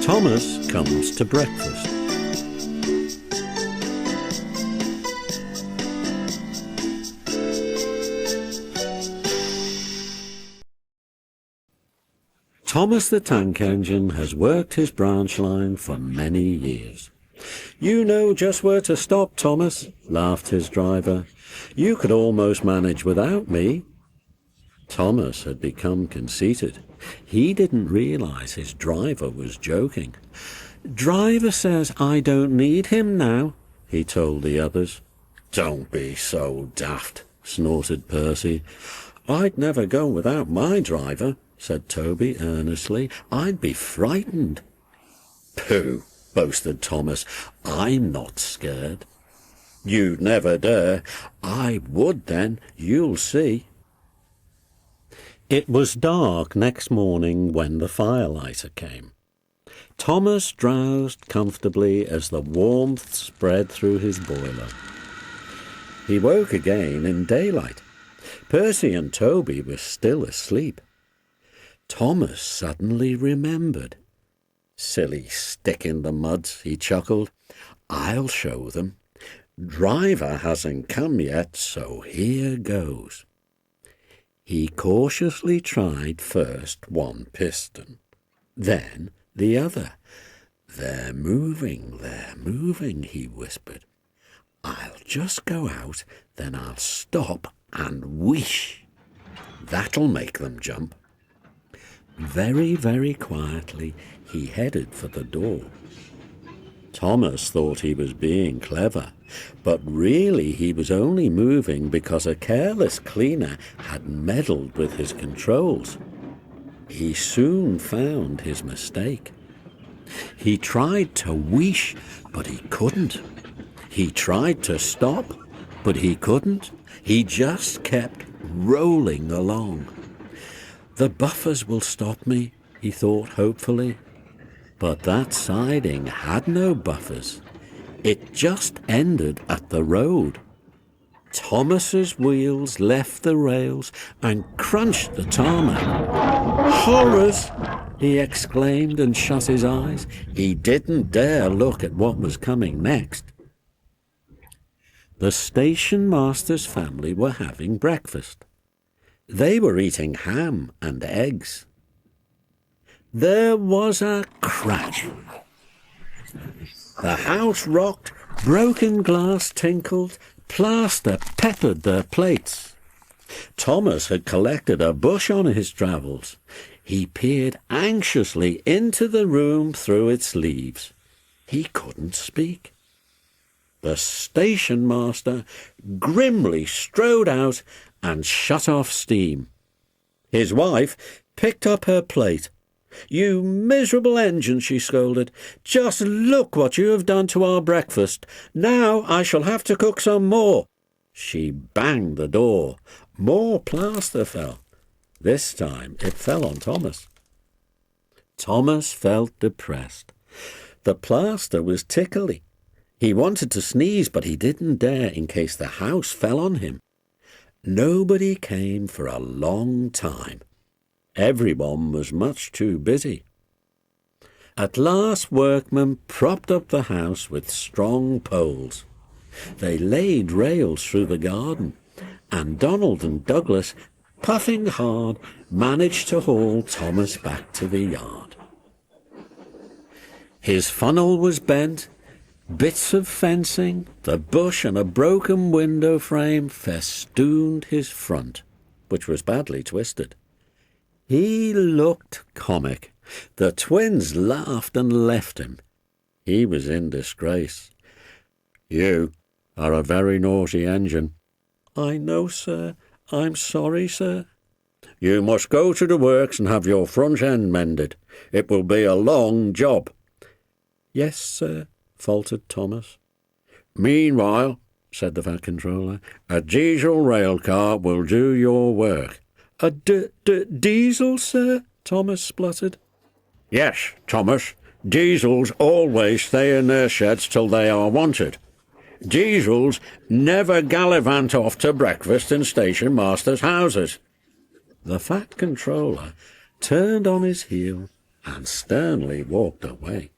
Thomas comes to breakfast. Thomas the Tank Engine has worked his branch line for many years. "You know just where to stop, Thomas," laughed his driver. "You could almost manage without me." Thomas had become conceited. He didn't realize his driver was joking. "Driver says I don't need him now," he told the others. "Don't be so daft," snorted Percy. "I'd never go without my driver," said Toby earnestly. "I'd be frightened." "Pooh," boasted Thomas. "I'm not scared." "You'd never dare." "I would then, you'll see." It was dark next morning when the firelighter came. Thomas drowsed comfortably as the warmth spread through his boiler. He woke again in daylight. Percy and Toby were still asleep. Thomas suddenly remembered. "Silly stick in the mud," he chuckled. "I'll show them. Driver hasn't come yet, so here goes." He cautiously tried first one piston, then the other. They're moving," he whispered. "I'll just go out, then I'll stop and whoosh. That'll make them jump." Very, very quietly he headed for the door. Thomas thought he was being clever, but really he was only moving because a careless cleaner had meddled with his controls. He soon found his mistake. He tried to whoosh, but he couldn't. He tried to stop, but he couldn't. He just kept rolling along. "The buffers will stop me," he thought hopefully. But that siding had no buffers. It just ended at the road. Thomas's wheels left the rails and crunched the tarmac. "Horrors!" he exclaimed and shut his eyes. He didn't dare look at what was coming next. The station master's family were having breakfast. They were eating ham and eggs. There was a crash. The house rocked, broken glass tinkled, plaster peppered their plates. Thomas had collected a bush on his travels. He peered anxiously into the room through its leaves. He couldn't speak. The station master grimly strode out and shut off steam. His wife picked up her plate. "You miserable engine," she scolded. "Just look what you have done to our breakfast. Now I shall have to cook some more." She banged the door. More plaster fell. This time it fell on Thomas. Thomas felt depressed. The plaster was tickly. He wanted to sneeze, but he didn't dare in case the house fell on him. Nobody came for a long time. Everyone was much too busy. At last workmen propped up the house with strong poles. They laid rails through the garden, and Donald and Douglas, puffing hard, managed to haul Thomas back to the yard. His funnel was bent. Bits of fencing, the bush and a broken window frame festooned his front, which was badly twisted. He looked comic. The twins laughed and left him. He was in disgrace. "You are a very naughty engine." "I know, sir. I'm sorry, sir." "You must go to the works and have your front end mended. It will be a long job." "Yes, sir," faltered Thomas. "Meanwhile," said the Vat Controller, "a diesel rail car will do your work." "A diesel, sir?" Thomas spluttered. "Yes, Thomas. Diesels always stay in their sheds till they are wanted. Diesels never gallivant off to breakfast in station masters' houses." The Fat Controller turned on his heel and sternly walked away.